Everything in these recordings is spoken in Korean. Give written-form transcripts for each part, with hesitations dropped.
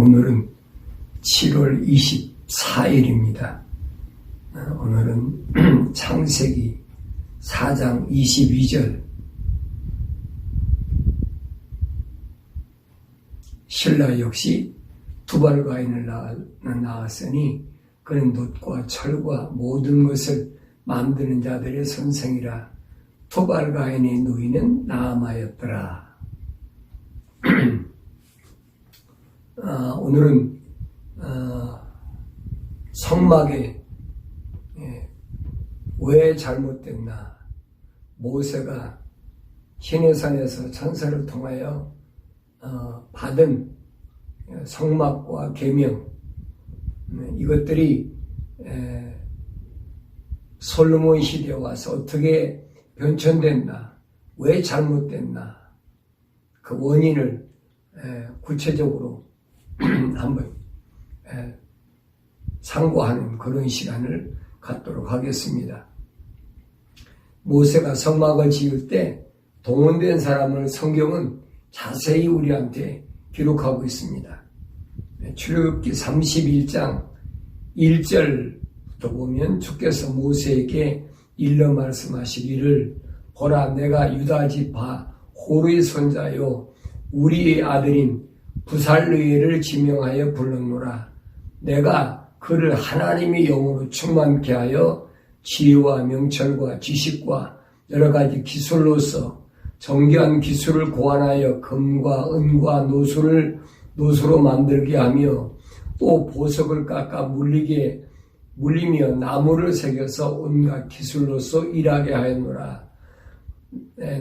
오늘은 7월 24일입니다. 오늘은 창세기 4장 22절. 신라 역시 두발가인을 낳았으니 그는 놋과 철과 모든 것을 만드는 자들의 선생이라. 두발가인의 누이는 나아마였더라. 오늘은 성막에 왜 잘못됐나, 모세가 시내산에서 천사를 통하여 받은 성막과 계명, 이것들이 솔로몬 시대에 와서 어떻게 변천됐나, 왜 잘못됐나, 그 원인을 구체적으로 한번 상고하는 그런 시간을 갖도록 하겠습니다. 모세가 성막을 지을 때 동원된 사람을 성경은 자세히 우리한테 기록하고 있습니다. 출애굽기 31장 1절부터 보면 주께서 모세에게 일러 말씀하시기를, 보라, 내가 유다 지파 호르의 손자요 우리의 아들인 부살르엘을 지명하여 불렀노라. 내가 그를 하나님의 영으로 충만케 하여 지혜와 명철과 지식과 여러 가지 기술로서 정교한 기술을 고안하여 금과 은과 노수로 만들게 하며 또 보석을 깎아 물리며 나무를 새겨서 온갖 기술로서 일하게 하였노라.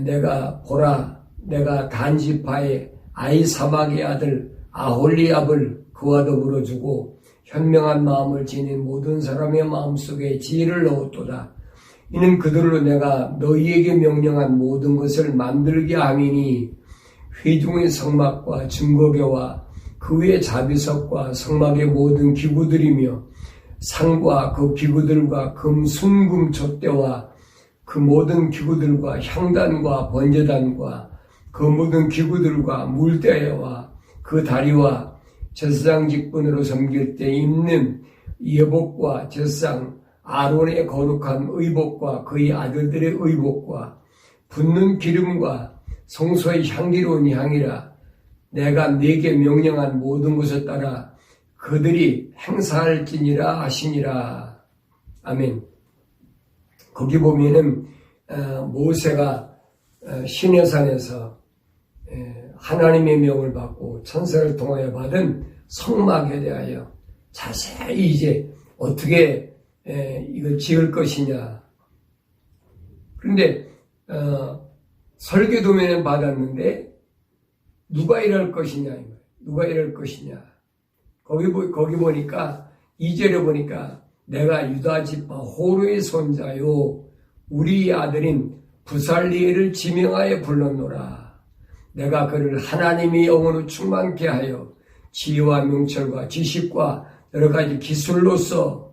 내가 단 지파의 아히사막의 아들 아홀리압을 그와 더불어 주고 현명한 마음을 지닌 모든 사람의 마음속에 지혜를 넣었도다. 이는 그들로 내가 너희에게 명령한 모든 것을 만들게 함이니 회중의 성막과 증거궤와 그 위의 자비석과 성막의 모든 기구들이며 상과 그 기구들과 금 순금 촛대와 그 모든 기구들과 향단과 번제단과 그 모든 기구들과 물대와 그 다리와 제사장 직분으로 섬길 때 입는 예복과 제사장 아론의 거룩한 의복과 그의 아들들의 의복과 붓는 기름과 성소의 향기로운 향이라. 내가 네게 명령한 모든 것을 따라 그들이 행사할지니라 하시니라. 아멘. 거기 보면은 모세가 시내산에서 하나님의 명을 받고 천사를 통하여 받은 성막에 대하여 자세히 이제 어떻게 이걸 지을 것이냐. 그런데 설계도면은 받았는데 누가 일할 것이냐, 누가 일할 것이냐. 거기 보니까 2절에 보니까 내가 유다 지파 호르의 손자요 우리 아들인 부살리엘을 지명하여 불렀노라. 내가 그를 하나님의 영으로 충만케 하여 지혜와 명철과 지식과 여러 가지 기술로서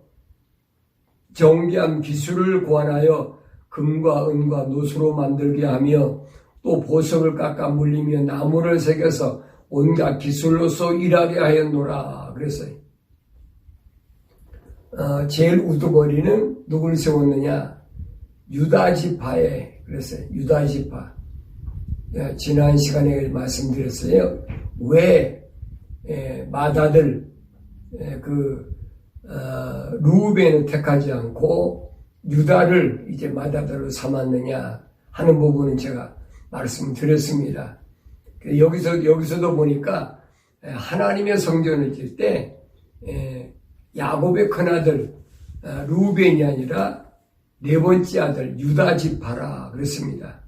정교한 기술을 고안하여 금과 은과 노수로 만들게 하며 또 보석을 깎아 물리며 나무를 새겨서 온갖 기술로서 일하게 하였노라. 그랬어요. 제일 우두머리는 누굴 세웠느냐? 유다 지파에. 그랬어요. 유다 지파. 지난 시간에 말씀드렸어요. 왜 맏아들 루벤을 택하지 않고 유다를 이제 맏아들로 삼았느냐 하는 부분은 제가 말씀드렸습니다. 여기서도 보니까 하나님의 성전을 질 때 야곱의 큰아들 루벤이 아니라 네 번째 아들 유다 지파라 그랬습니다.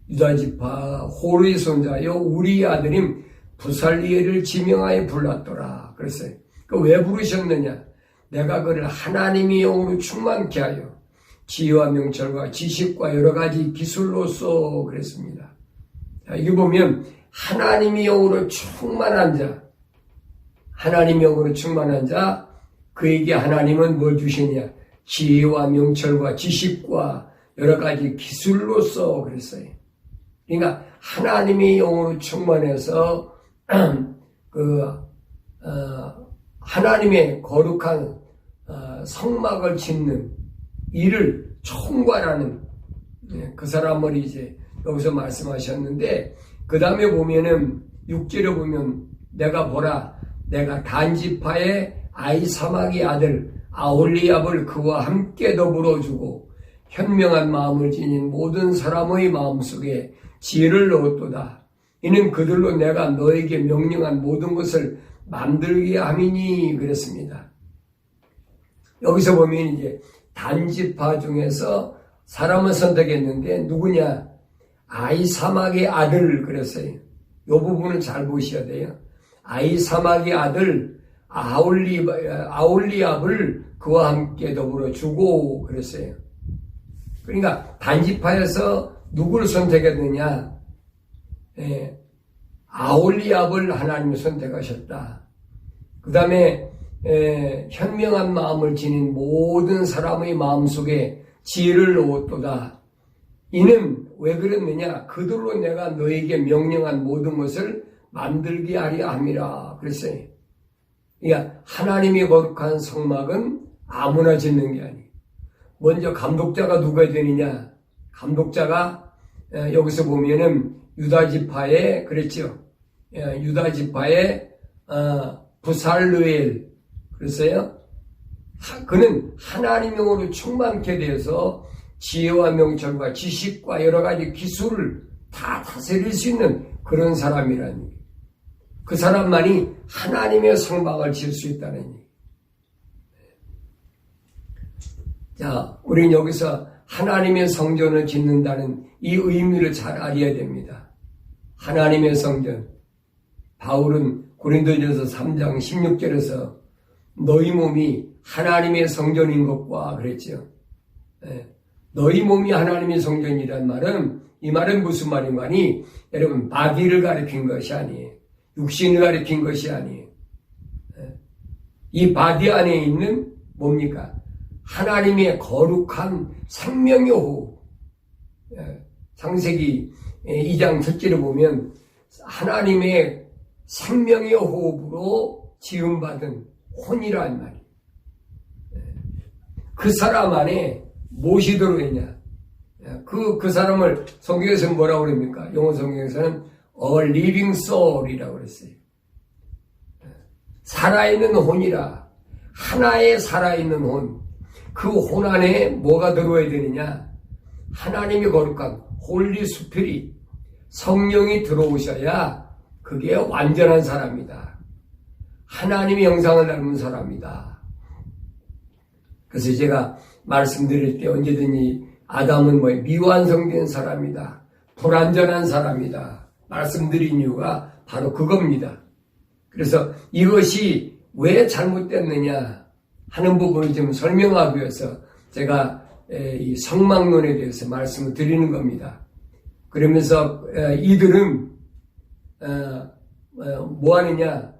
유다 지파 호르의 손자여 우리 아들인 부살리엘을 지명하여 불렀더라 그랬어요. 왜 부르셨느냐? 내가 그를 하나님의 영으로 충만케 하여 지혜와 명철과 지식과 여러 가지 기술로서 그랬습니다. 자, 이게 보면 하나님의 영으로 충만한 자, 하나님의 영으로 충만한 자, 그에게 하나님은 뭘 주시냐? 지혜와 명철과 지식과 여러 가지 기술로서 그랬어요. 그러니까 하나님의 영으로 충만해서 하나님의 거룩한 성막을 짓는 일을 총괄하는 그 사람을 이제 여기서 말씀하셨는데, 그 다음에 보면은 6절에 보면 내가 보라, 내가 단지파의 아히사막의 아들 아홀리압을 그와 함께 더불어 주고 현명한 마음을 지닌 모든 사람의 마음속에 지혜를 넣었도다. 이는 그들로 내가 너에게 명령한 모든 것을 만들게 함이니 그랬습니다. 여기서 보면 이제 단지파 중에서 사람을 선택했는데 누구냐? 아히사막의 아들 그랬어요. 이 부분을 잘 보셔야 돼요. 아히사막의 아들 아홀리압을 그와 함께 더불어 주고 그랬어요. 그러니까 단지파에서 누구를 선택했느냐? 아홀리압을 하나님이 선택하셨다. 그 다음에 현명한 마음을 지닌 모든 사람의 마음속에 지혜를 넣었도다. 이는 왜 그랬느냐? 그들로 내가 너에게 명령한 모든 것을 만들게 하려 함이라 그랬어요. 그러니까 하나님의 거룩한 성막은 아무나 짓는 게 아니에요. 먼저 감독자가 누가 되느냐? 감독자가 여기서 보면은 유다지파의 그랬죠. 유다지파의 부살르엘 그랬어요. 그는 하나님으로 충만케 되어서 지혜와 명철과 지식과 여러 가지 기술을 다 다스릴 수 있는 그런 사람이라니. 그 사람만이 하나님의 성막을 지을 수 있다는 얘기. 자, 우리는 여기서 하나님의 성전을 짓는다는 이 의미를 잘 알아야 됩니다. 하나님의 성전. 바울은 고린도전서 3장 16절에서 너희 몸이 하나님의 성전인 것과 그랬죠. 너희 몸이 하나님의 성전이란 말은, 이 말은 무슨 말인가 하니, 여러분 바디를 가리킨 것이 아니에요. 육신을 가리킨 것이 아니에요. 이 바디 안에 있는 뭡니까? 하나님의 거룩한 생명의 호흡. 창세기 2장 7절에 보면 하나님의 생명의 호흡으로 지음받은 혼이란 말이에요. 그 사람 안에 무엇이 들어있냐? 그 사람을 성경에서는 뭐라고 그럽니까? 영어 성경에서는 A living soul이라고 그랬어요. 살아있는 혼이라. 하나의 살아있는 혼. 그 혼 안에 뭐가 들어야 되느냐? 하나님의 거룩한 홀리 스피릿, 성령이 들어오셔야 그게 완전한 사람이다. 하나님의 형상을 닮은 사람이다. 그래서 제가 말씀드릴 때 언제든지 아담은 미완성된 사람이다. 불완전한 사람이다. 말씀드린 이유가 바로 그겁니다. 그래서 이것이 왜 잘못됐느냐 하는 부분을 좀 설명하기 위해서 제가 이 성막론에 대해서 말씀을 드리는 겁니다. 그러면서 이들은 뭐 하느냐?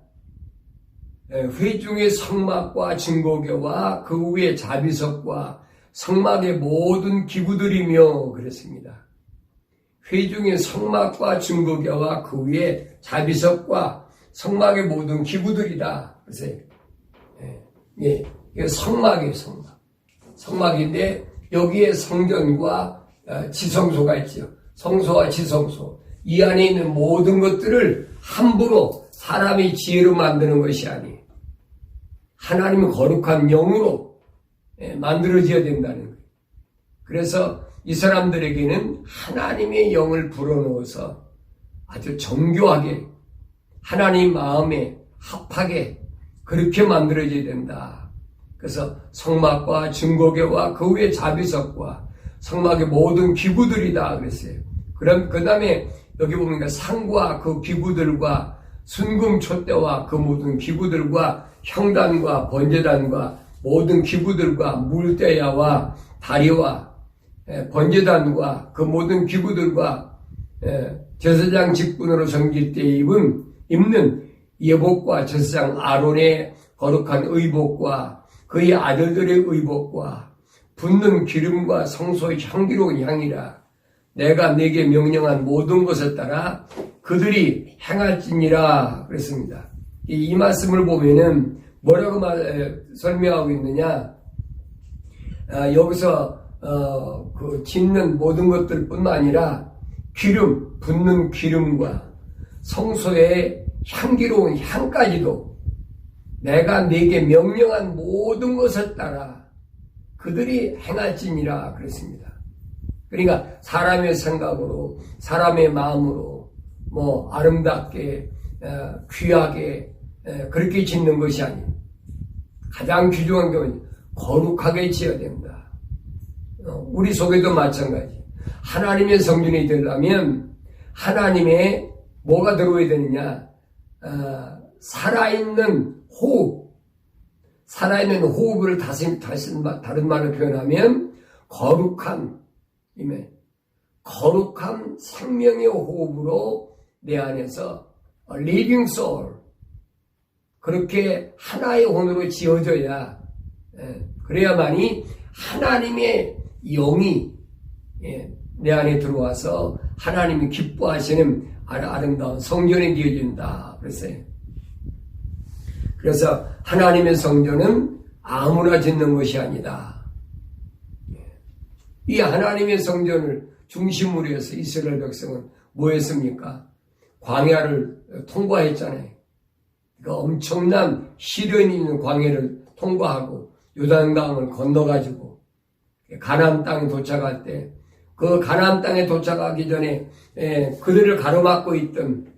회중의 성막과 증거교와 그 위에 자비석과 성막의 모든 기구들이며 그랬습니다. 회중의 성막과 증거교와 그 위에 자비석과 성막의 모든 기구들이다. 그래서 이게 성막이에요, 성막. 성막인데 여기에 성전과 지성소가 있죠. 성소와 지성소. 이 안에 있는 모든 것들을 함부로 사람이 지혜로 만드는 것이 아니에요. 하나님의 거룩한 영으로 만들어져야 된다는 거예요. 그래서 이 사람들에게는 하나님의 영을 불어넣어서 아주 정교하게 하나님 마음에 합하게 그렇게 만들어져야 된다. 그래서 성막과 증거교와 그 위에 자비석과 성막의 모든 기구들이다 그랬어요. 그럼 그 다음에 여기 보니까 상과 그 기구들과 순금 촛대와 그 모든 기구들과 형단과 번제단과 모든 기구들과 물대야와 다리와 번제단과 그 모든 기구들과 제사장 직분으로 섬길 때 입는 예복과 제사장 아론의 거룩한 의복과 그의 아들들의 의복과 붓는 기름과 성소의 향기로운 향이라. 내가 네게 명령한 모든 것에 따라 그들이 행할지니라 그랬습니다. 이 말씀을 보면은 뭐라고 설명하고 있느냐? 여기서 그 짓는 모든 것들뿐만 아니라 기름, 붓는 기름과 성소의 향기로운 향까지도 내가 네게 명령한 모든 것을 따라 그들이 행할지니라 그랬습니다. 그러니까 사람의 생각으로, 사람의 마음으로 뭐 아름답게, 귀하게 그렇게 짓는 것이 아니에요. 가장 귀중한 게 거룩하게 지어야 된다. 우리 속에도 마찬가지. 하나님의 성전이 되려면 하나님의 뭐가 들어야 되느냐? 살아있는 호흡. 살아있는 호흡을 다른 말로 표현하면 거룩한 생명의 호흡으로 내 안에서 living soul. 그렇게 하나의 혼으로 지어져야, 그래야만이 하나님의 영이 내 안에 들어와서 하나님이 기뻐하시는 아름다운 성전이 되어진다 그랬어요. 그래서 하나님의 성전은 아무나 짓는 것이 아니다. 이 하나님의 성전을 중심으로 해서 이스라엘 백성은 뭐 했습니까? 광야를 통과했잖아요. 그러니까 엄청난 시련이 있는 광야를 통과하고 요단강을 건너가지고 가나안 땅에 도착할 때 그 가나안 땅에 도착하기 전에 그들을 가로막고 있던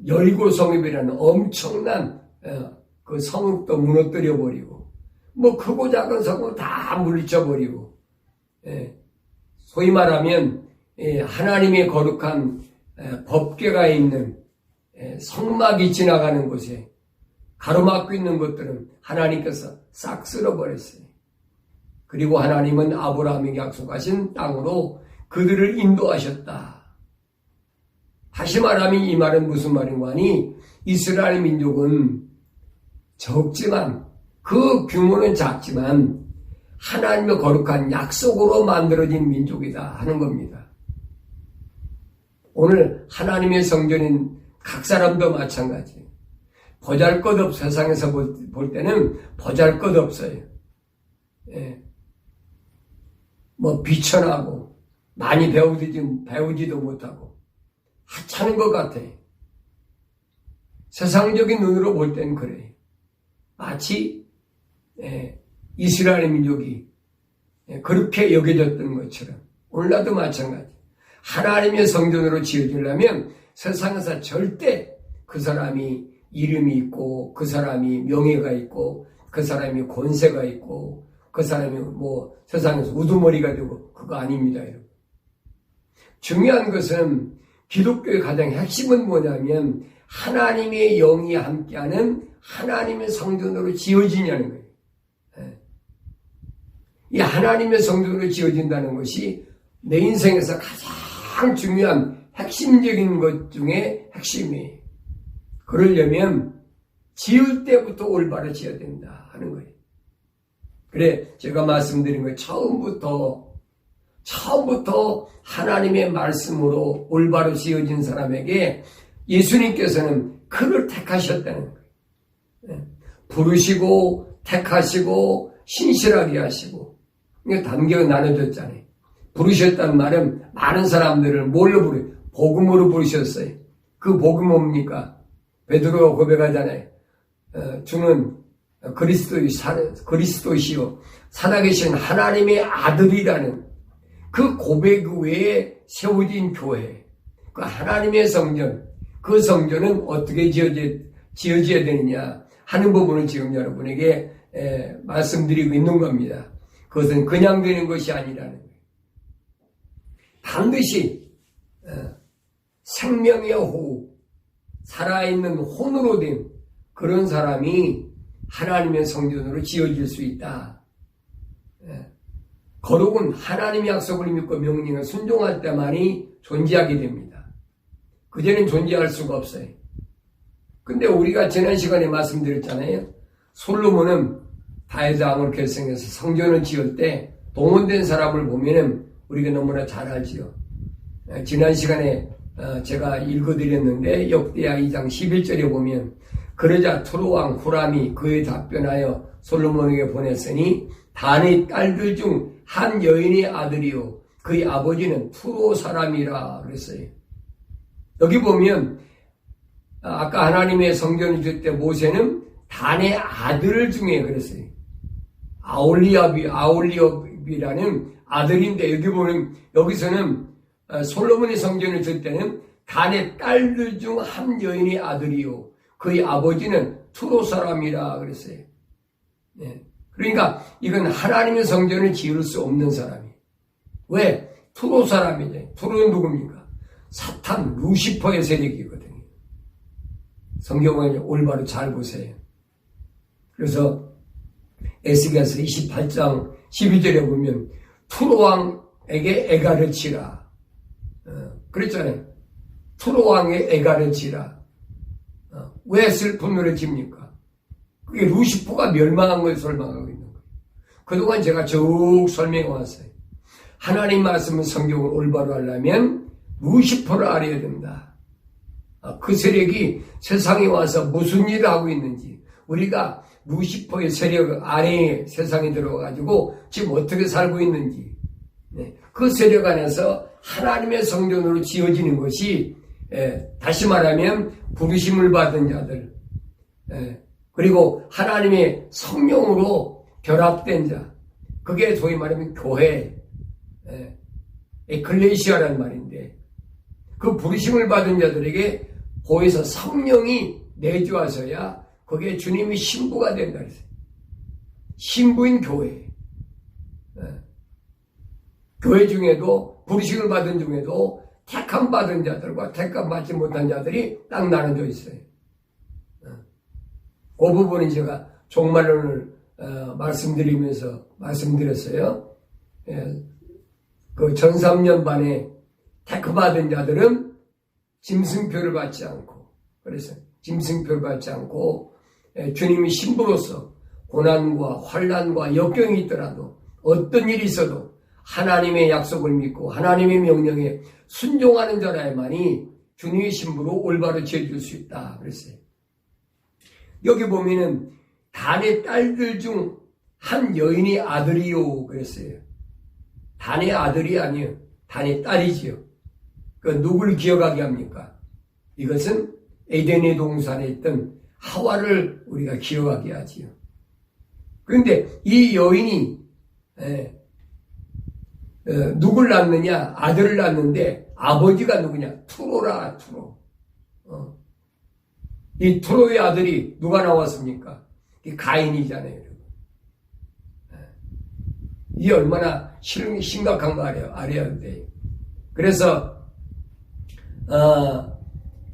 여리고 성읍이라는 엄청난 그 성읍도 무너뜨려 버리고 뭐 크고 작은 성읍 다 물리쳐 버리고 소위 말하면 하나님의 거룩한 법궤가 있는 성막이 지나가는 곳에 가로막고 있는 것들은 하나님께서 싹 쓸어버렸어요. 그리고 하나님은 아브라함에게 약속하신 땅으로 그들을 인도하셨다. 다시 말하면 이 말은 무슨 말인가 하니 이스라엘 민족은 적지만 그 규모는 작지만 하나님의 거룩한 약속으로 만들어진 민족이다 하는 겁니다. 오늘 하나님의 성전인 각 사람도 마찬가지예요. 보잘것없어. 세상에서 볼 때는 보잘것없어요. 뭐 비천하고 많이 배우지도 못하고 하찮은 것 같아. 세상적인 눈으로 볼 때는 그래. 마치 이스라엘 민족이 그렇게 여겨졌던 것처럼 오늘날도 마찬가지. 하나님의 성전으로 지어지려면 세상에서 절대 그 사람이 이름이 있고 그 사람이 명예가 있고 그 사람이 권세가 있고 그 사람이 뭐 세상에서 우두머리가 되고 그거 아닙니다. 여러분. 중요한 것은 기독교의 가장 핵심은 뭐냐면 하나님의 영이 함께하는 하나님의 성전으로 지어지냐는 거예요. 이 하나님의 성전으로 지어진다는 것이 내 인생에서 가장 중요한 핵심적인 것 중에 핵심이에요. 그러려면 지을 때부터 올바로 지어야 된다 하는 거예요. 그래 제가 말씀드린 거 처음부터 하나님의 말씀으로 올바로 지어진 사람에게 예수님께서는 그를 택하셨다는 거예요. 부르시고 택하시고 신실하게 하시고 이게 단계가 나눠졌잖아요. 부르셨다는 말은 많은 사람들을 뭘로 부르요? 복음으로 부르셨어요. 그 복음 뭡니까? 베드로가 고백하잖아요. 주는 그리스도시요 살아계신 하나님의 아들이라는 그 고백 외에 세워진 교회, 그 하나님의 성전, 그 성전은 어떻게 지어져야 되느냐 하는 부분을 지금 여러분에게 말씀드리고 있는 겁니다. 그것은 그냥 되는 것이 아니라는 거예요. 반드시 생명의 호흡, 살아있는 혼으로 된 그런 사람이 하나님의 성전으로 지어질 수 있다. 거룩은 하나님의 약속을 믿고 명령을 순종할 때만이 존재하게 됩니다. 그전엔 존재할 수가 없어요. 근데 우리가 지난 시간에 말씀드렸잖아요. 솔로몬은 다윗 왕을 결성해서 성전을 지을 때 동원된 사람을 보면은 우리가 너무나 잘 알지요. 지난 시간에 제가 읽어드렸는데 역대하 2장 11절에 보면 그러자 투로왕 후람이 그에 답변하여 솔로몬에게 보냈으니 단의 딸들 중 한 여인의 아들이요 그의 아버지는 투로 사람이라 그랬어요. 여기 보면 아까 하나님의 성전을 줄 때 모세는 단의 아들 중에 그랬어요. 아올리압이라는 아들인데 여기 보면 여기서는 솔로몬의 성전을 줄 때는 단의 딸들 중 한 여인의 아들이요 그의 아버지는 투로 사람이라 그랬어요. 네. 그러니까 이건 하나님의 성전을 지을 수 없는 사람이에요. 왜? 투로 사람이죠. 투로는 누굽니까? 사탄, 루시퍼의 세력이거든요. 성경을 올바로 잘 보세요. 그래서 에스겔서 28장 12절에 보면 투로왕에게 애가를 치라. 그랬잖아요. 투로왕의 애가를 치라. 왜 슬픔을 칩니까? 그게 루시퍼가 멸망한 걸 설명하고 있는 거예요. 그동안 제가 쭉 설명해 왔어요. 하나님 말씀은 성경을 올바로 하려면 루시퍼를 알아야 된다. 그 세력이 세상에 와서 무슨 일을 하고 있는지, 우리가 루시퍼의 세력 아래에 세상에 들어가가지고 지금 어떻게 살고 있는지, 그 세력 안에서 하나님의 성전으로 지어지는 것이, 다시 말하면 부르심을 받은 자들, 그리고 하나님의 성령으로 결합된 자, 그게 소위 말하면 교회, 에클레시아라는 말인데, 그 부르심을 받은 자들에게 거기서 성령이 내주하셔야 그게 주님의 신부가 된다 그랬어요. 신부인 교회. 교회 중에도 부르심을 받은 중에도 택함 받은 자들과 택함 받지 못한 자들이 딱 나눠져 있어요. 그 부분은 제가 종말론을 말씀드리면서 말씀드렸어요. 그 전 3년 반에 택함 받은 자들은 짐승표를 받지 않고, 그래서 짐승표를 받지 않고 주님의 신부로서 고난과 환난과 역경이 있더라도 어떤 일이 있어도 하나님의 약속을 믿고 하나님의 명령에 순종하는 자라야만이 주님의 신부로 올바로 지어줄 수 있다 그랬어요. 여기 보면은 단의 딸들 중 한 여인의 아들이요 그랬어요. 단의 아들이 아니에요. 단의 딸이지요. 그 누굴 기억하게 합니까? 이것은 에덴의 동산에 있던 하와를 우리가 기억하게 하지요. 그런데 이 여인이 누굴 낳느냐? 아들을 낳는데 아버지가 누구냐? 투로라, 투로. 이 투로의 아들이 누가 나왔습니까? 이 가인이잖아요. 여러분. 이게 얼마나 심각한 거 알아야 돼요. 그래서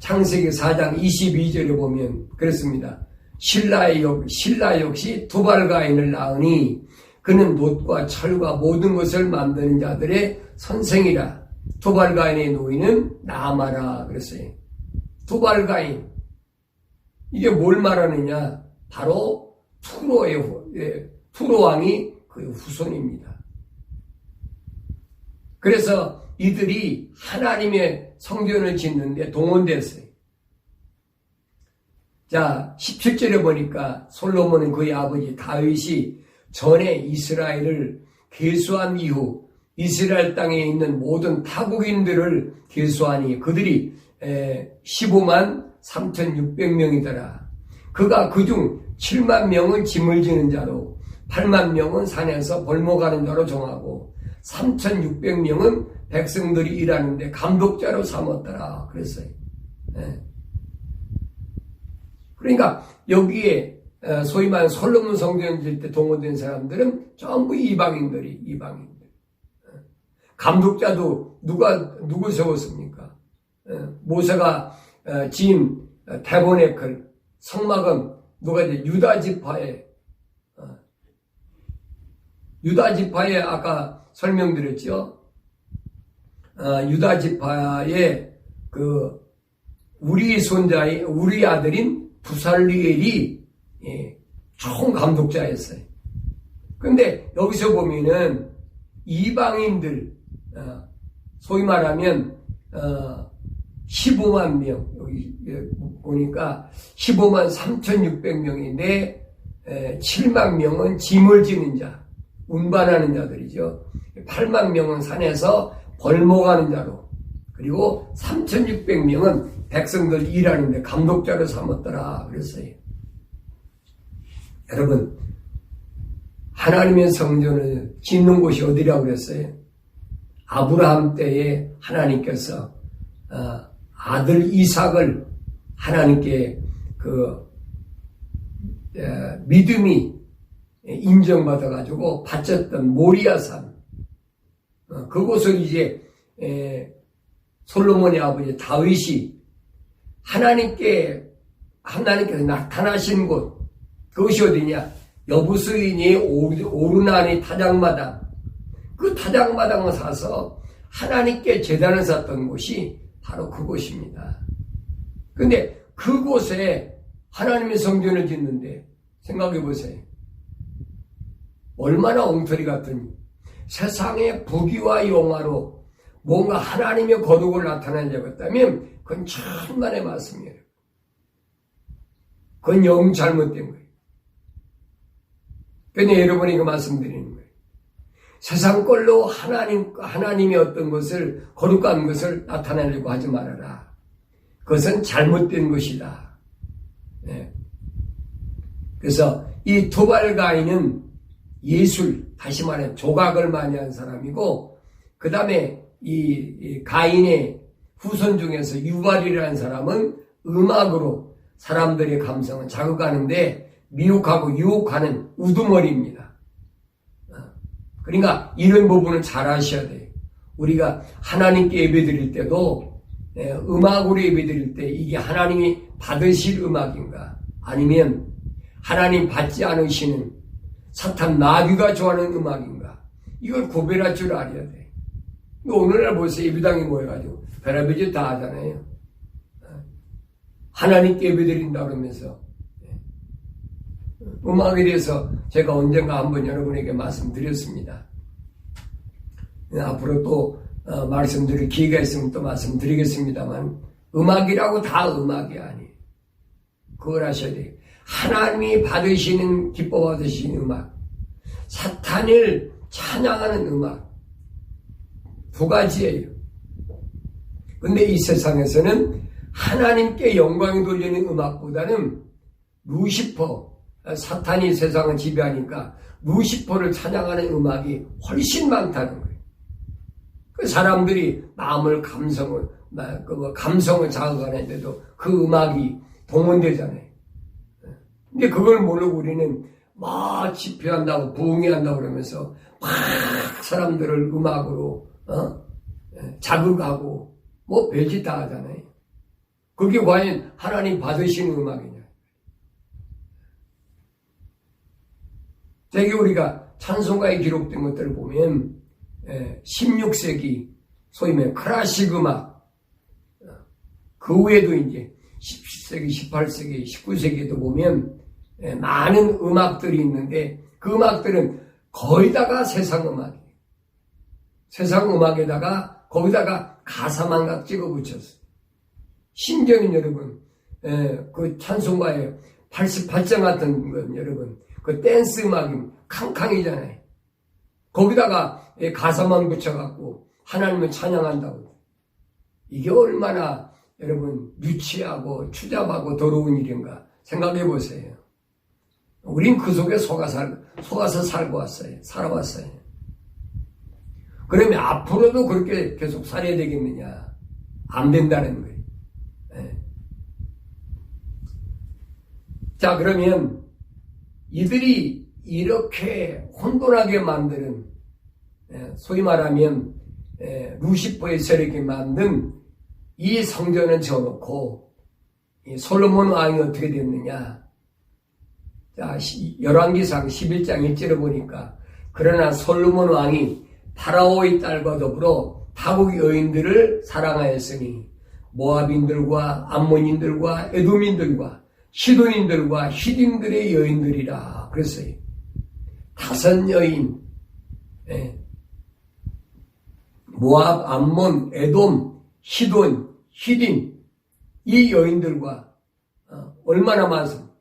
창세기 4장 22절에 보면 그렇습니다. 신라 역시 두발 가인을 낳으니 그는 놋과 철과 모든 것을 만드는 자들의 선생이라. 두발 가인의 노인은 나아마라 그랬어요. 두발 가인. 이게 뭘 말하느냐? 바로 투로 왕이 그 후손입니다. 그래서 이들이 하나님의 성전을 짓는데 동원됐어요. 자, 17절에 보니까 솔로몬은 그의 아버지 다윗이 전에 이스라엘을 계수한 이후 이스라엘 땅에 있는 모든 타국인들을 계수하니 그들이 15만 3,600명이더라. 그가 그중 7만 명을 짐을 지는 자로 8만 명은 산에서 벌목하는 자로 정하고 3,600명은 백성들이 일하는데 감독자로 삼았더라 그랬어요. 그러니까 여기에 소위 말하는 솔로몬 성전 질 때 동원된 사람들은 전부 이방인들. 감독자도 누구 세웠습니까? 모세가 지은 태보네클 성막은 누가 이제 유다 지파에 아까 설명드렸죠. 유다 지파의 그 우리 아들인 부살리엘이 총 감독자였어요. 근데 여기서 보면은 이방인들, 소위 말하면 15만 명, 여기 보니까 15만 3,600명인데 7만 명은 짐을 지는 자, 운반하는 자들이죠. 8만 명은 산에서 벌목하는 자로, 그리고 3,600명은 백성들 일하는데 감독자로 삼았더라 그랬어요. 여러분, 하나님의 성전을 짓는 곳이 어디라고 그랬어요? 아브라함 때에 하나님께서 아들 이삭을 하나님께 믿음이 인정받아가지고 바쳤던 모리아산, 그곳을 이제 솔로몬의 아버지 다윗이 하나님께서 나타나신 곳, 그것이 어디냐? 여부스인이 오르나니 타작마당, 그 타작마당을 사서 하나님께 제단을 쌓던 곳이 바로 그곳입니다. 근데 그곳에 하나님의 성전을 짓는데 생각해 보세요. 얼마나 엉터리 같으니, 세상의 부귀와 영화로 뭔가 하나님의 거룩을 나타내려고 했다면 그건 천만의 말씀이에요. 그건 영 잘못된 거예요. 그러니 여러분이 그 말씀드리는 거예요. 세상 걸로 하나님의 어떤 것을, 거룩한 것을 나타내려고 하지 말아라. 그것은 잘못된 것이다. 네. 그래서 이 두발가인은 예술, 다시 말해 조각을 많이 한 사람이고, 그 다음에 이 가인의 후손 중에서 유발이라는 사람은 음악으로 사람들의 감성을 자극하는데 미혹하고 유혹하는 우두머리입니다. 그러니까 이런 부분을 잘 아셔야 돼요. 우리가 하나님께 예배드릴 때도 음악으로 예배드릴 때 이게 하나님이 받으실 음악인가, 아니면 하나님 받지 않으시는 사탄 마귀가 좋아하는 음악인가, 이걸 구별할 줄 알아야 돼. 오늘날 벌써 예배당에 모여가지고 별의별 다 하잖아요. 하나님께 예배드린다 그러면서 음악에 대해서 제가 언젠가 한번 여러분에게 말씀드렸습니다. 앞으로 또 말씀드릴 기회가 있으면 또 말씀드리겠습니다만, 음악이라고 다 음악이 아니에요. 그걸 하셔야 돼요. 하나님이 받으시는, 기뻐 받으시는 음악, 사탄을 찬양하는 음악, 두 가지예요. 근데 이 세상에서는 하나님께 영광이 돌리는 음악보다는 루시퍼, 사탄이 세상을 지배하니까 루시퍼를 찬양하는 음악이 훨씬 많다는 거예요. 그 사람들이 마음을, 감성을 자극하는데도 그 음악이 동원되잖아요. 근데 그걸 모르고 우리는 막 집회한다고, 부흥회한다고 그러면서 막 사람들을 음악으로 자극하고 뭐 별짓 다 하잖아요. 그게 과연 하나님 받으시는 음악이냐? 되게 우리가 찬송가에 기록된 것들을 보면 16세기 소위 말해 클래식 음악, 그 후에도 이제 17세기, 18세기, 19세기에도 보면 많은 음악들이 있는데, 그 음악들은 거의 다가 세상 음악이에요. 세상 음악에다가 거기다가 가사만 각 찍어 붙였어요. 심지어는 여러분, 그 찬송가에 88장 같은 건 여러분, 그 댄스 음악이 캉캉이잖아요. 거기다가 가사만 붙여갖고 하나님을 찬양한다고. 이게 얼마나 여러분 유치하고 추잡하고 더러운 일인가 생각해 보세요. 우린 그 속에 속아서 살아왔어요. 그러면 앞으로도 그렇게 계속 살아야 되겠느냐? 안 된다는 거예요. 자, 그러면 이들이 이렇게 혼돈하게 만드는, 소위 말하면 루시퍼의 세력이 만든 이 성전을 지어놓고 이 솔로몬 왕이 어떻게 됐느냐? 자, 열왕기상 11장 1절에 보니까, 그러나 솔로몬 왕이 파라오의 딸과 더불어 타국 여인들을 사랑하였으니 모압인들과 암몬인들과 에돔인들과 시돈인들과 히딘들의 여인들이라 그랬어요. 5 여인, 모압, 암몬, 에돔, 시돈, 히딘, 이 여인들과 얼마나 많습니까?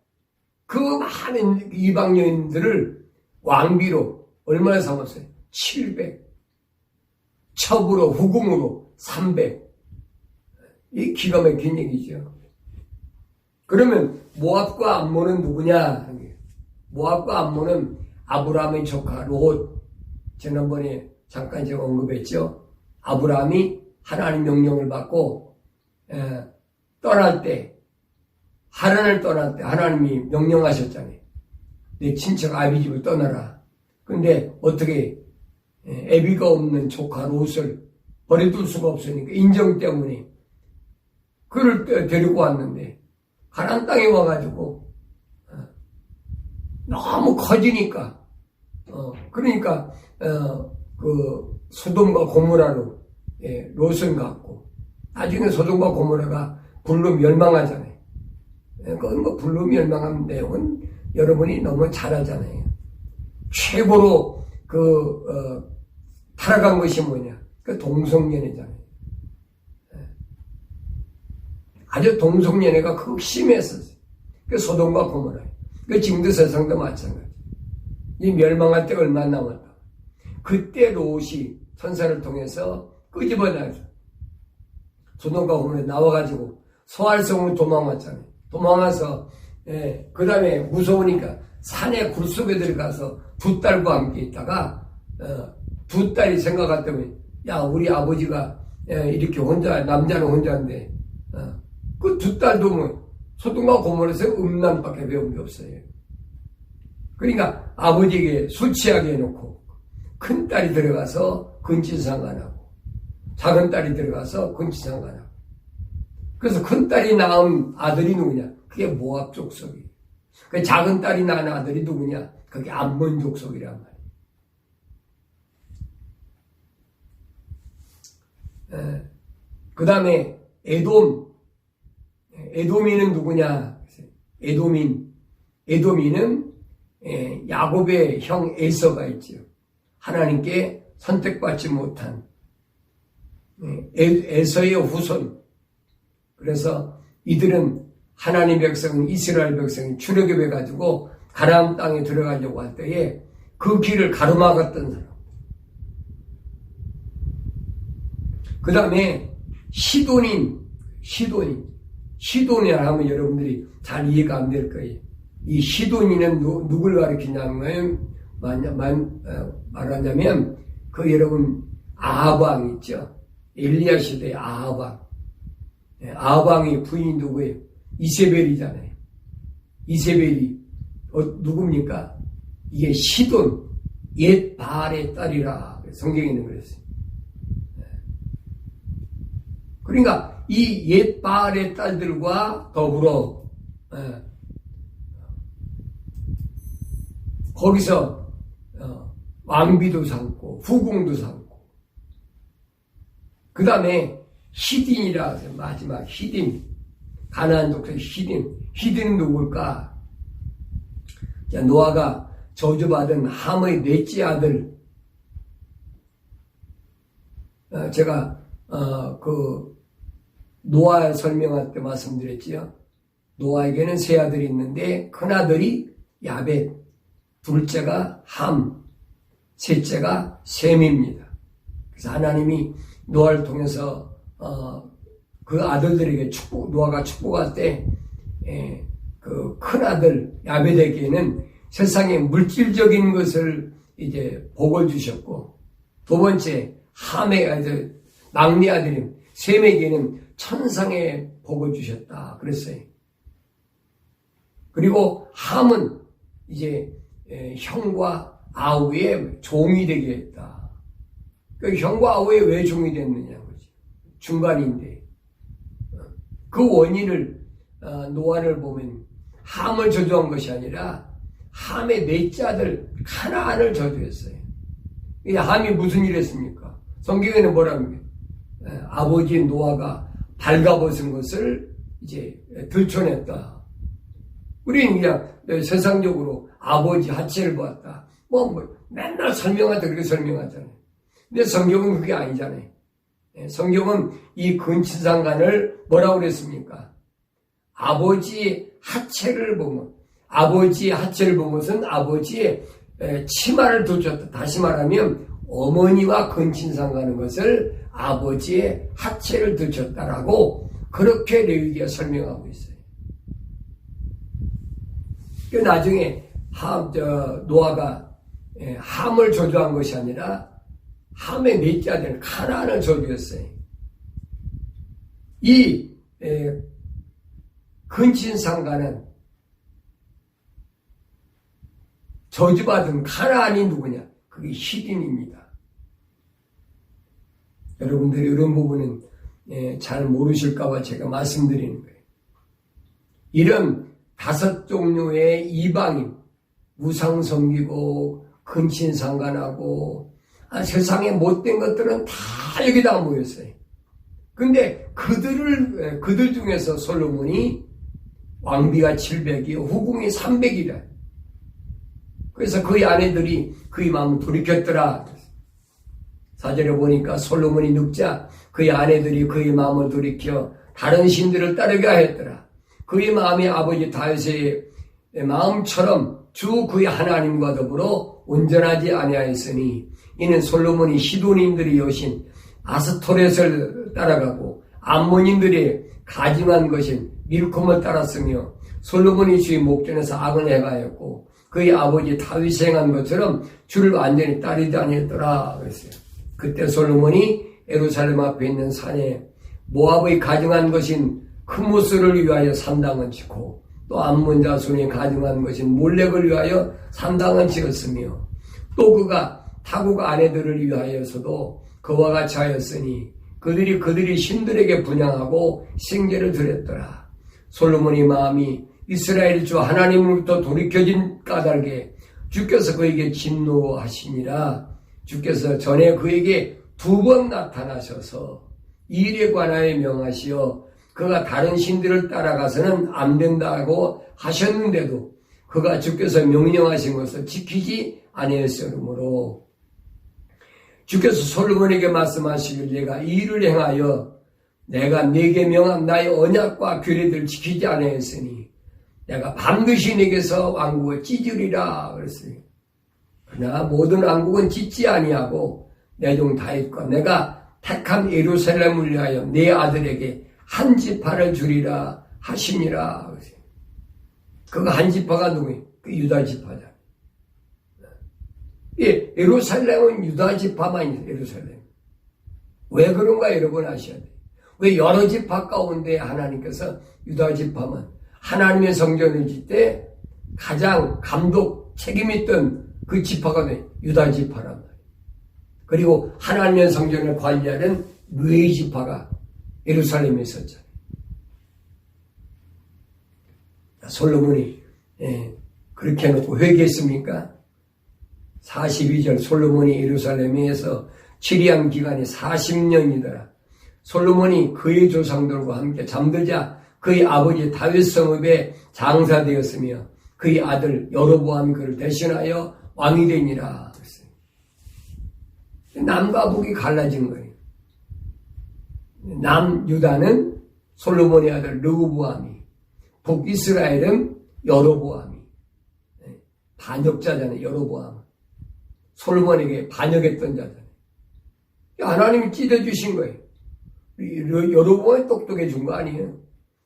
그 많은 이방 여인들을 왕비로 얼마나 삼았어요? 700. 첩으로, 후궁으로 300. 이 기가 막힌 얘기죠. 그러면 모압과 암몬은 누구냐? 모압과 암몬은 아브라함의 조카 롯. 지난번에 잠깐 제가 언급했죠. 아브라함이 하나님 명령을 받고 떠날 때, 하란을 떠날 때 하나님이 명령하셨잖아요. 내 친척 아비 집을 떠나라. 근데 어떻게 애비가 없는 조카 롯을 버려둘 수가 없으니까 인정 때문에 그를 데리고 왔는데 가나안 땅에 와가지고 너무 커지니까 그러니까 그 소돔과 고모라로 롯을 갖고 나중에 소돔과 고모라가 불로 멸망하잖아요. 그건 뭐 불로 멸망한 내용은 여러분이 너무 잘 알잖아요. 최고로 타락한 것이 뭐냐? 그 동성연애잖아요. 아주 동성연애가 극심했었어요. 그 소돔과 고모라. 그 지금도 세상도 마찬가지. 이 멸망할 때가 얼마 남았다. 그때 롯이 천사를 통해서 끄집어내서 소돔과 고모라에 나와가지고 소알성으로 도망왔잖아요. 도망와서 그 다음에 무서우니까 산에 굴속에 들어가서 두 딸과 함께 있다가 두 딸이 생각했더니 야 우리 아버지가 이렇게 혼자 남자는 혼자인데 그 두 딸도 뭐 소돔과 고모라에서 음란밖에 배운 게 없어요. 그러니까 아버지에게 술 취하게 해놓고 큰 딸이 들어가서 근친상간하고 작은 딸이 들어가서 근친상간하고 그래서 큰 딸이 낳은 아들이 누구냐? 그게 모압 족속이에요. 그 작은 딸이 낳은 아들이 누구냐? 그게 암몬 족속이란 말이에요. 그 다음에 에돔이는 누구냐? 에돔이는 야곱의 형 에서가 있죠. 하나님께 선택받지 못한 에서의 후손. 그래서 이들은 하나님 백성은 이스라엘 백성이 출애굽해가지고 가나안 땅에 들어가려고 할 때에 그 길을 가로막았던 사람. 그 다음에 시돈이라 하면 여러분들이 잘 이해가 안 될 거예요. 이 시돈이는 누굴 가리키냐면 말하자면 그 여러분 아합왕 있죠. 엘리야 시대의 아합왕. 아합왕의 부인이 누구예요? 이세벨이잖아요. 이세벨이 누굽니까? 이게 시돈 옛 바알의 딸이라 성경에 있는 그랬어요. 그러니까 이 옛 바알의 딸들과 더불어 거기서 왕비도 삼고 후궁도 삼고 그 다음에 히딘이라 하세요. 마지막 히딘. 가나안 족속 히딘은 누굴까? 자, 노아가 저주받은 함의 넷째 아들. 제가 노아 설명할 때 말씀드렸지요. 노아에게는 세 아들이 있는데 큰 아들이 야벳, 둘째가 함, 셋째가 셈입니다. 그래서 하나님이 노아를 통해서 그 아들들에게 노아가 축복할 때 그 큰 아들 야벳에게는 세상의 물질적인 것을 이제 복을 주셨고 두 번째 함의 아들 막내 아들인 셈에게는 천상의 복을 주셨다 그랬어요. 그리고 함은 이제 형과 아우의 종이 되게 했다. 그 형과 아우의 왜 종이 됐느냐 그지? 중간인데 그 원인을 노아를 보면 함을 저주한 것이 아니라 함의 넷째 아들 가나안을 저주했어요. 이 함이 무슨 일을 했습니까? 성경에는 뭐라고 해요? 아버지 노아가 발가벗은 것을 이제 들춰냈다. 우리는 그냥 세상적으로 아버지 하체를 보았다. 맨날 설명하다 그렇게 설명하잖아요. 근데 성경은 그게 아니잖아요. 성경은 이 근친상간을 뭐라고 그랬습니까? 아버지의 하체를 보면, 아버지의 하체를 본 것은 아버지의 치마를 둘쳤다. 다시 말하면 어머니와 근친상간하는 것을 아버지의 하체를 들쳤다라고 그렇게 레위기가 설명하고 있어요. 나중에 노아가 함을 저주한 것이 아니라 함의 넷째 아들 가나안을 저주했어요. 이 근친상간은 저주받은 가나안이 누구냐? 그게 히딘입니다. 여러분들이 이런 부분은 잘 모르실까봐 제가 말씀드리는 거예요. 이런 5종류의 이방인, 우상 섬기고 근친상간하고 세상에 못된 것들은 다 여기다 모였어요. 근데 그들 중에서 솔로몬이 왕비가 700이요 후궁이 300이라. 그래서 그의 아내들이 그의 마음을 돌이켰더라. 4절에 보니까 솔로몬이 늙자 그의 아내들이 그의 마음을 돌이켜 다른 신들을 따르게 하였더라. 그의 마음이 아버지 다윗의 마음처럼 주 그의 하나님과 더불어 온전하지 아니하였으니 이는 솔로몬이 시돈인들이 여신 아스토렛을 따라가고 암몬인들이 가증한 것인 밀콤을 따랐으며 솔로몬이 주의 목전에서 악을 행하였고 그의 아버지 다윗이 행한 것처럼 주를 완전히 따르지 아니했더라 그랬어요. 그때 솔로몬이 예루살렘 앞에 있는 산에 모압의 가증한 것인 크무스를 위하여 산당을 짓고 또 암몬 자손이 가증한 것인 몰렉을 위하여 산당을 지었으며 또 그가 타국 아내들을 위하여서도 그와 같이 하였으니 그들이 신들에게 분향하고 생제를 드렸더라. 솔로몬의 마음이 이스라엘 주 하나님으로부터 돌이켜진 까닭에 주께서 그에게 진노하시니라. 주께서 전에 그에게 2번 나타나셔서 이 일에 관하여 명하시어 그가 다른 신들을 따라가서는 안 된다고 하셨는데도 그가 주께서 명령하신 것을 지키지 아니했으므로 주께서 솔로몬에게 말씀하시길 내가 이 일을 행하여 내가 네게 명한 나의 언약과 규례들을 지키지 아니했으니 내가 반드시 네게서 왕국을 찢으리라 그랬어요. 그러나 모든 왕국은 찢지 아니하고 내 종 다윗과 내가 택한 예루살렘을 위하여 네 아들에게 한 지파를 주리라 하시니라 그랬어요. 그가 한 지파가 누구예요? 그 유다 지파다. 예, 예루살렘은 유다 지파만 있어요. 예루살렘. 왜 그런가 여러분 아셔야 돼요. 왜 여러 지파 가운데 하나님께서 유다 지파만 하나님의 성전을 짓 때 가장 감독 책임있던 그 지파가 유다 지파란 말이에요. 그리고 하나님의 성전을 관리하는 르웨 지파가 예루살렘에 있었잖아요. 솔로몬이 그렇게 해놓고 회개했습니까? 42절 솔로몬이 예루살렘에서 치리한 기간이 40년이더라. 솔로몬이 그의 조상들과 함께 잠들자 그의 아버지 다윗 성읍에 장사되었으며 그의 아들 여로보암이 그를 대신하여 왕이 되니라. 남과 북이 갈라진 거예요. 남유다는 솔로몬의 아들 르호보암이, 북이스라엘은 여로보암이. 반역자잖아요. 여로보암. 솔로몬에게 반역했던 자잖아요. 하나님이 찢어주신 거예요. 여로보암이 똑똑해준 거 아니에요.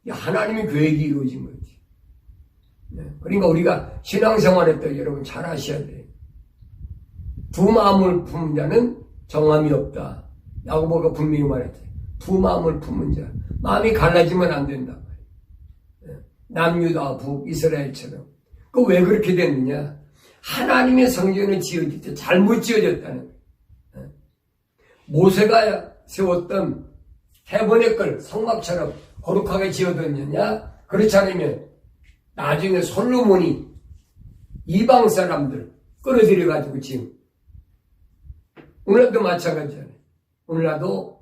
하나님의 계획이 이루어진 거지. 그러니까 우리가 신앙생활할 때 여러분 잘 아셔야 돼요. 두 마음을 품은 자는 정함이 없다. 야고보가 분명히 말했지. 두 마음을 품은 자. 마음이 갈라지면 안 된다. 남유다, 북이스라엘처럼. 그 왜 그렇게 됐느냐? 하나님의 성전을 지어질 때 잘못 지어졌다는 거예요. 모세가 세웠던 해번의 걸 성막처럼 거룩하게 지어졌느냐? 그렇지 않으면 나중에 솔로몬이 이방 사람들 끌어들여가지고 지금 오늘도 마찬가지잖아요. 오늘도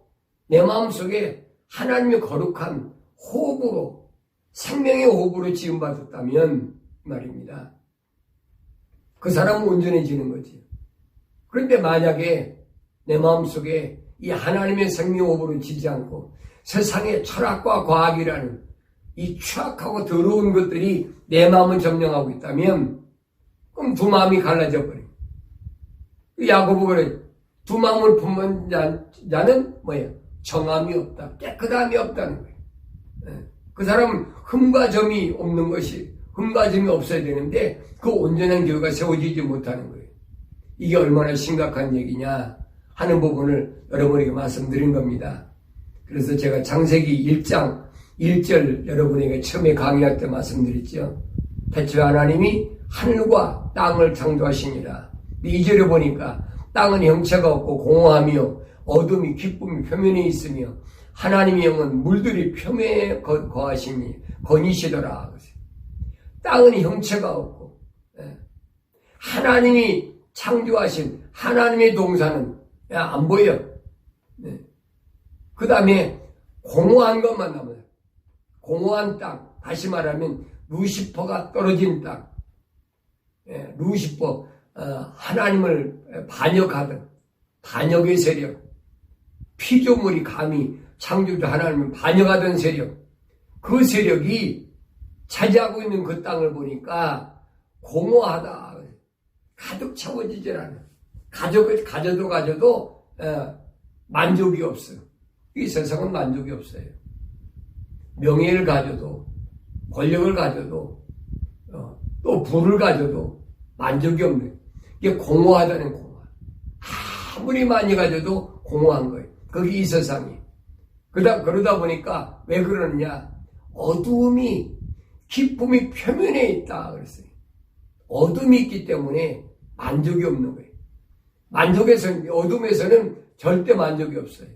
내 마음속에 하나님의 거룩한 호흡으로 생명의 호흡으로 지음받았다면 말입니다. 그 사람은 온전해지는 거지. 그런데 만약에 내 마음속에 이 하나님의 생명업으로 지지 않고 세상의 철학과 과학이라는 이 추악하고 더러운 것들이 내 마음을 점령하고 있다면 그럼 두 마음이 갈라져 버려요. 야고보가 그래. 두 마음을 품은 자는 뭐예요? 정함이 없다. 깨끗함이 없다는 거예요. 그 사람은 흠과 점이 없는 것이, 흠과 점이 없어야 되는데 그 온전한 교회가 세워지지 못하는 거예요. 이게 얼마나 심각한 얘기냐 하는 부분을 여러분에게 말씀드린 겁니다. 그래서 제가 창세기 1장 1절 여러분에게 처음에 강의할 때 말씀드렸죠. 태초에 하나님이 하늘과 땅을 창조하시니라. 2절에 보니까 땅은 형체가 없고 공허하며 어둠이 기쁨이 표면에 있으며 하나님의 영은 물들이 표면에 거하시니 거니시더라. 땅은 형체가 없고 하나님이 창조하신 하나님의 동사는 안 보여. 그 다음에 공허한 것만 남아요. 공허한 땅, 다시 말하면 루시퍼가 떨어진 땅. 루시퍼, 하나님을 반역하던 반역의 세력, 피조물이 감히 창조주 하나님을 반역하던 세력, 그 세력이 차지하고 있는 그 땅을 보니까 공허하다. 가득 채워지질 않아. 가져도 만족이 없어요. 이 세상은 만족이 없어요. 명예를 가져도, 권력을 가져도, 또 부를 가져도 만족이 없네. 이게 공허하다는 공허. 아무리 많이 가져도 공허한 거예요. 그게 이 세상이. 그러다 보니까 왜 그러느냐? 어두움이, 기쁨이 표면에 있다. 그랬어요. 어둠이 있기 때문에 만족이 없는 거예요. 어둠에서는 절대 만족이 없어요.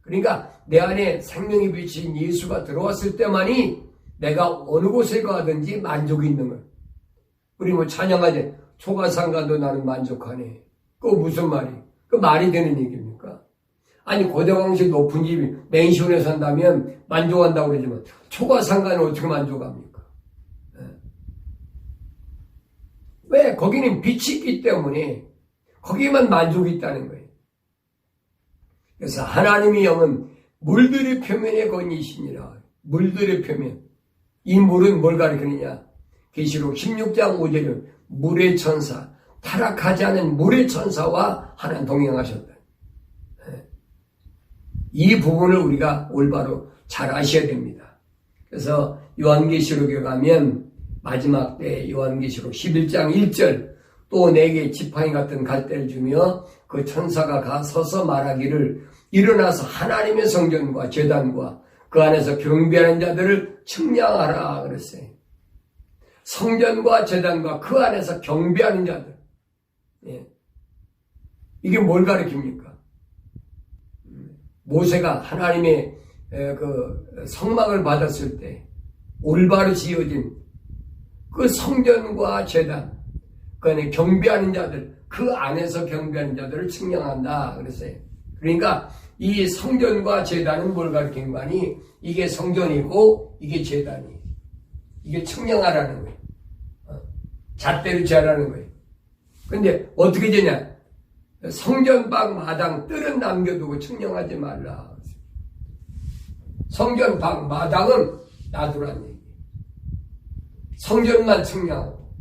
그러니까 내 안에 생명이 비친 예수가 들어왔을 때만이 내가 어느 곳에 가든지 만족이 있는 거예요. 우리 뭐 찬양하지. 초가상가도 나는 만족하네. 그거 무슨 말이? 그 말이 되는 얘기입니까? 아니 고대광식 높은 집이 맨션에 산다면 만족한다고 그러지만 초가상가는 어떻게 만족합니까? 왜? 거기는 빛이 있기 때문에 거기만 만족이 있다는 거예요. 그래서 하나님의 영은 물들의 표면에 거니시니라. 물들의 표면. 이 물은 뭘 가리키느냐? 계시록 16장 5절은 물의 천사, 타락하지 않은 물의 천사와 하나님 동행하셨다. 이 부분을 우리가 올바로 잘 아셔야 됩니다. 그래서 요한계시록에 가면 마지막 때 요한계시록 11장 1절 또 내게 지팡이 같은 갈대를 주며 그 천사가 가 서서 말하기를 일어나서 하나님의 성전과 제단과 그 안에서 경배하는 자들을 측량하라 그랬어요. 성전과 제단과 그 안에서 경배하는 자들. 이게 뭘 가리킵니까? 모세가 하나님의 그 성막을 받았을 때 올바로 지어진 그 성전과 제단, 그 안에 경배하는 자들, 그 안에서 경배하는 자들을 측량한다 그랬어요. 그러니까 이 성전과 제단은 뭘 가리키는 거 아니? 이게 성전이고 이게 제단이에요. 이게 측량하라는 거예요. 잣대로 재라는 거예요. 근데 어떻게 되냐? 성전 밖 마당 뜰은 남겨두고 측량하지 말라. 성전 밖 마당은 놔두라는 얘기예요. 성전만 측량하고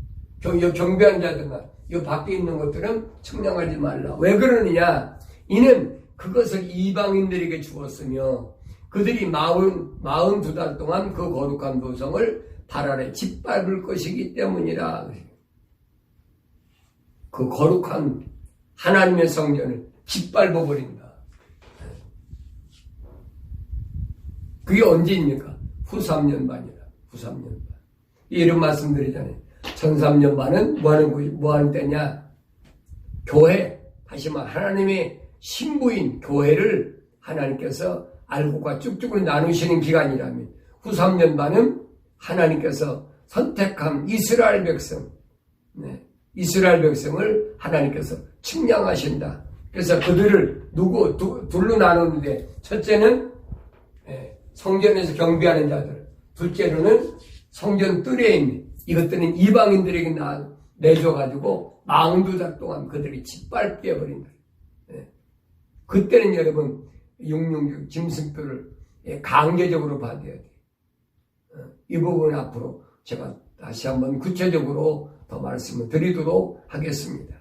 경배한 자들만 이 밖에 있는 것들은 측량하지 말라. 왜 그러느냐? 이는 그것을 이방인들에게 주었으며 그들이 42달 동안 그 거룩한 도성을 발 아래 짓밟을 것이기 때문이라. 그 거룩한 하나님의 성전을 짓밟아버린다. 그게 언제입니까? 후 3년 반이다. 후 3년 반. 이런 말씀드리잖아요. 1003년 반은 뭐 하는 때냐? 교회, 다시 말해 하나님의 신부인 교회를 하나님께서 알고가 쭉쭉 나누시는 기간이라면 후 3년 반은 하나님께서 선택한 이스라엘 백성, 이스라엘 백성을 하나님께서 측량하신다. 그래서 그들을 둘로 나누는데 첫째는 성전에서 경배하는 자들, 둘째로는 성전 뜰에 있는 이것들은 이방인들에게 내줘가지고 42달 동안 그들이 짓밟게 해버린다. 그때는 여러분 666 짐승표를 강제적으로 받아야 돼. 이 부분 앞으로 제가 다시 한번 구체적으로 더 말씀을 드리도록 하겠습니다.